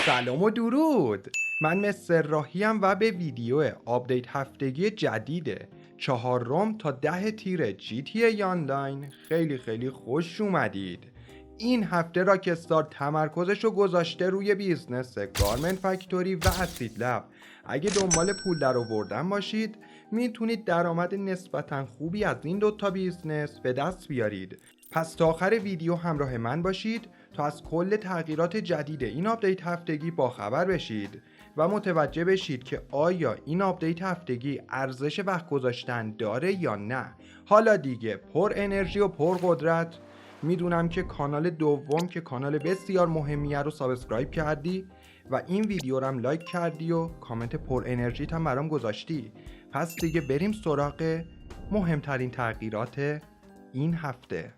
سلام و درود. من مستر راهیم و به ویدیو آپدیت هفتگی جدید 4 تا 10 تیر GTA آنلاین خیلی خوش اومدید. این هفته راکستار تمرکزش رو گذاشته روی بیزنس گارمنت فکتوری و اسید لب. اگه دنبال پول در آوردن باشید میتونید درآمد نسبتا خوبی از این دوتا بیزنس به دست بیارید. پس تا آخر ویدیو همراه من باشید تا از کل تغییرات جدید این آپدیت هفتگی باخبر بشید و متوجه بشید که آیا این آپدیت هفتگی ارزش وقت گذاشتن داره یا نه. حالا دیگه پر انرژی و پر قدرت. میدونم که کانال دوم که کانال بسیار مهمیه رو سابسکرایب کردی و این ویدیو رو هم لایک کردی و کامنت پر انرژیت هم برام گذاشتی. پس دیگه بریم سراغ مهمترین تغییرات این هفته.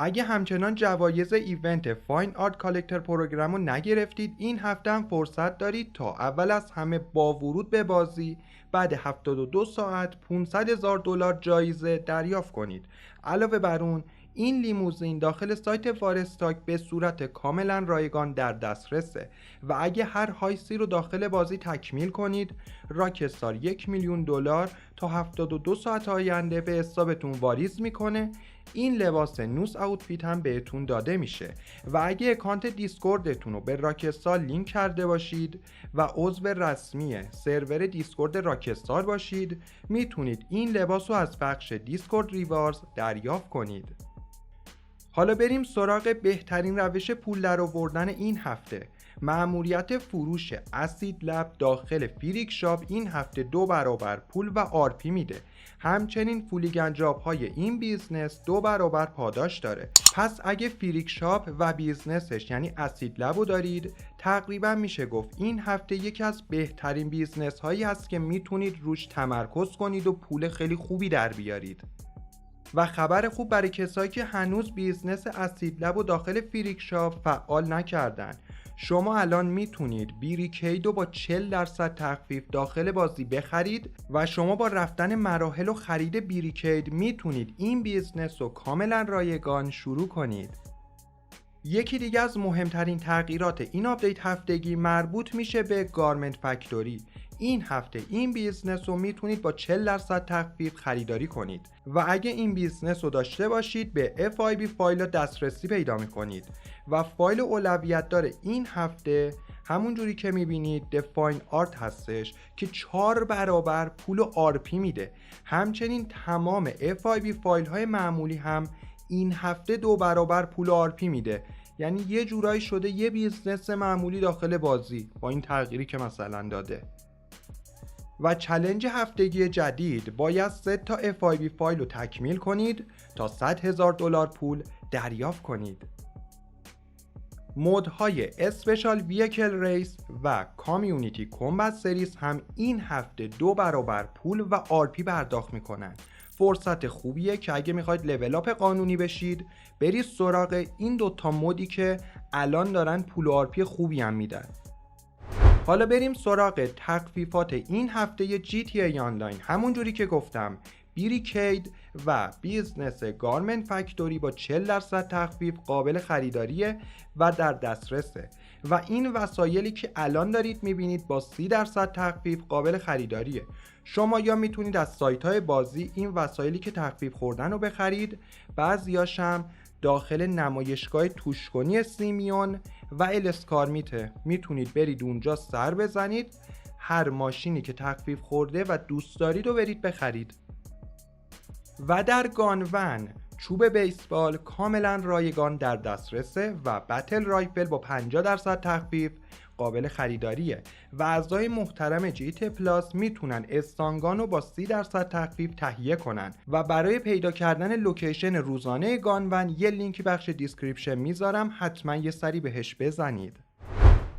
اگه همچنان جوایز ایونت فاین آرت کالکتر پروگرام رو نگرفتید، این هفته هم فرصت دارید تا اول از همه با ورود به بازی بعد 72 ساعت $500,000 جایزه دریافت کنید. علاوه بر اون این لیموزین داخل سایت وارستاک به صورت کاملا رایگان در دسترسه و اگه هر هایسی رو داخل بازی تکمیل کنید راکستار $1,000,000 تا 72 ساعت آینده به حسابتون واریز میکنه. این لباس نوس آوتفیت هم بهتون داده میشه و اگه اکانت دیسکوردتون رو به راکستار لینک کرده باشید و عضو رسمی سرور دیسکورد راکستار باشید میتونید این لباس رو از بخش دیسکورد ریوارز دریافت کنید. حالا بریم سراغ بهترین روش پول در آوردن این هفته. مأموریت فروش اسید لب داخل فریک شاپ این هفته 2 برابر پول و آرپی میده. همچنین فولیگن جاب های این بیزنس 2 برابر پاداش داره. پس اگه فریک شاپ و بیزنسش یعنی اسید لب رو دارید تقریبا میشه گفت این هفته یکی از بهترین بیزنس هایی هست که میتونید روش تمرکز کنید و پول خیلی خوبی در بیارید. و خبر خوب برای کسایی که هنوز بیزنس اسید لب و داخل فریک شاپ فعال نکردن، شما الان میتونید بیریکید رو با 40% تخفیف داخل بازی بخرید و شما با رفتن مراحل و خرید بیریکید میتونید این بیزنس رو کاملا رایگان شروع کنید. یکی دیگه از مهمترین تغییرات این آپدیت هفتگی مربوط میشه به گارمنت فکتوری. این هفته این بیزنس رو میتونید با 40% تخفیف خریداری کنید و اگه این بیزنس رو داشته باشید به FIB فایل دسترسی پیدا میکنید و فایل اولویت داره این هفته همون جوری که میبینید دفاین آرت هستش که 4 برابر پول آرپی میده. همچنین تمام FIB فایل های معمولی هم این هفته 2 برابر پول آرپی میده. یعنی یه جورایی شده یه بیزنس معمولی داخل بازی با این تغییری که مثلا داده. و چالش هفتگی جدید باید 3 تا FIB فایل رو تکمیل کنید تا $100,000 پول دریافت کنید. مودهای اسپشال ویکل ریس و کامیونیتی کامبت سریز هم این هفته 2 برابر پول و آرپی پرداخت میکنن. فرصت خوبیه که اگه میخواید لول اپ قانونی بشید برید سراغ این دوتا مودی که الان دارن پول و آرپی خوبی هم میدن. حالا بریم سراغ تخفیفات این هفته GTA آنلاین. همون جوری که گفتم بیریکید و بیزنس گارمنت فکتوری با 40% تخفیف قابل خریداریه و در دسترسه و این وسایلی که الان دارید میبینید با 30% تخفیف قابل خریداریه. شما یا میتونید از سایت های بازی این وسایلی که تخفیف خوردن رو بخرید، بعضیاش هم داخل نمایشگاه توشکنی سیمیون و الاسکارمیته میتونید برید اونجا سر بزنید، هر ماشینی که تخفیف خورده و دوست دارید رو برید بخرید. و در گانون چوب بیسبال کاملا رایگان در دسترسه و بتل رایفل با 50% تخفیف قابل خریداریه و اعضای محترم جیت پلاس میتونن استانگان رو با 30% تخفیف تهیه کنن و برای پیدا کردن لوکیشن روزانه گانون یه لینک بخش دیسکریپشن میذارم، حتما یه سری بهش بزنید.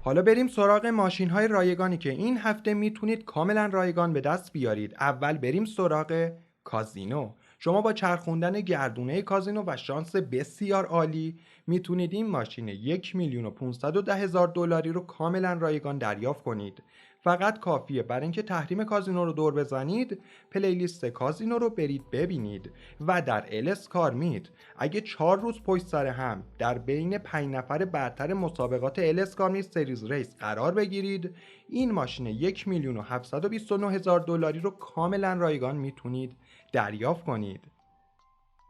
حالا بریم سراغ ماشین های رایگانی که این هفته میتونید کاملا رایگان به دست بیارید. اول بریم سراغ کازینو. شما با چرخوندن گردونه کازینو و شانس بسیار عالی میتونید این ماشین $1,510,000 رو کاملا رایگان دریافت کنید فقط کافیه برای اینکه تحریم کازینو رو دور بزنید پلیلیست کازینو رو برید ببینید و در الس کار مید اگه 4 روز پشت سر هم در بین 5 نفر برتر مسابقات الس کار مید سریز ریس قرار بگیرید، این ماشین 1,729,000 دلاری رو کاملا رایگان میتونید دریافت کنید.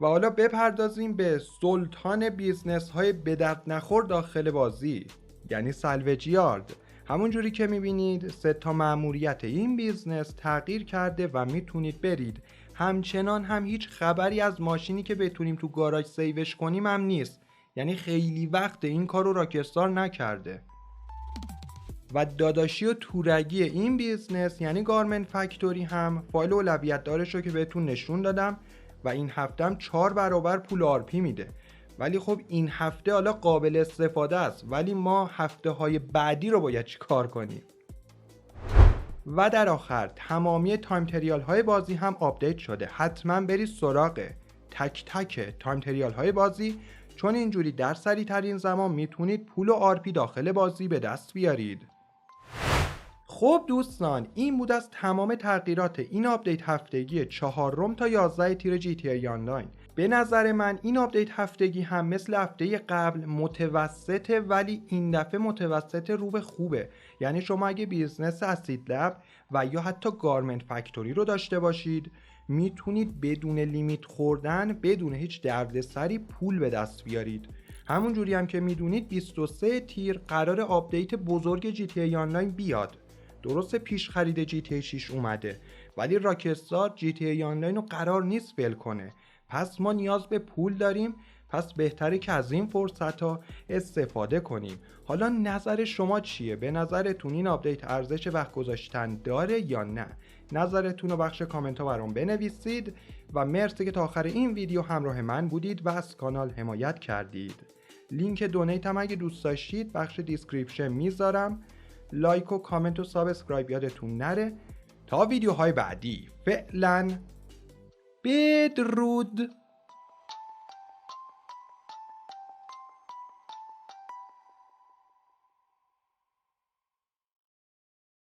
و حالا بپردازیم به سلطان بیزنس های به درد نخور داخل بازی، یعنی سالویج یارد. همون جوری که میبینید 3 تا مأموریت این بیزنس تغییر کرده و میتونید برید. همچنان هم هیچ خبری از ماشینی که بتونیم تو گاراژ سیوش کنیم هم نیست، یعنی خیلی وقت این کارو راکستار نکرده. و داداشی و تورگی این بیزنس یعنی گارمنت فکتوری هم فایل اولویت دارش رو که بهتون نشون دادم و این هفته هم 4 برابر پول آرپی میده. ولی خب این هفته حالا قابل استفاده است، ولی ما هفته های بعدی رو باید چی کار کنیم. و در آخر تمامی تایم تریال های بازی هم آپدیت شده، حتما برید سراغ تک تک تایم تریال های بازی، چون اینجوری در سریع ترین زمان میتونید پول و آرپی داخل بازی به دست بیارید. خب دوستان، این بود از تمام تغییرات این آپدیت هفتگی 4 تا 11 تیر جی تی ای آنلاین. به نظر من این آپدیت هفتگی هم مثل هفته قبل متوسطه، ولی این دفعه متوسط رو به خوبه. یعنی شما اگه بیزنس اسید لب و یا حتی گارمنت فکتوری رو داشته باشید میتونید بدون لیمیت خوردن، بدون هیچ دردسری پول به دست بیارید. همون جوری هم که میدونید 23 تیر قرار آپدیت بزرگ جی تی ای آنلاین بیاد. درسته پیش خرید جی تی ای 6 اومده، ولی راکستار جی تی ای آنلاین رو قرار نیست ول کنه. پس ما نیاز به پول داریم، پس بهتره که از این فرصت ها استفاده کنیم. حالا نظر شما چیه؟ به نظرتون این آپدیت ارزش وقت گذاشتن داره یا نه؟ نظرتون رو بخش کامنت ها برام بنویسید و مرسی که تا آخر این ویدیو همراه من بودید و از کانال حمایت کردید. لینک دونیت هم اگه دوست داشتید بخش دیسکریپشن میذارم. لایک و کامنت و سابسکرایب یادتون نره. تا ویدیوهای بعدی فعلا بدرود.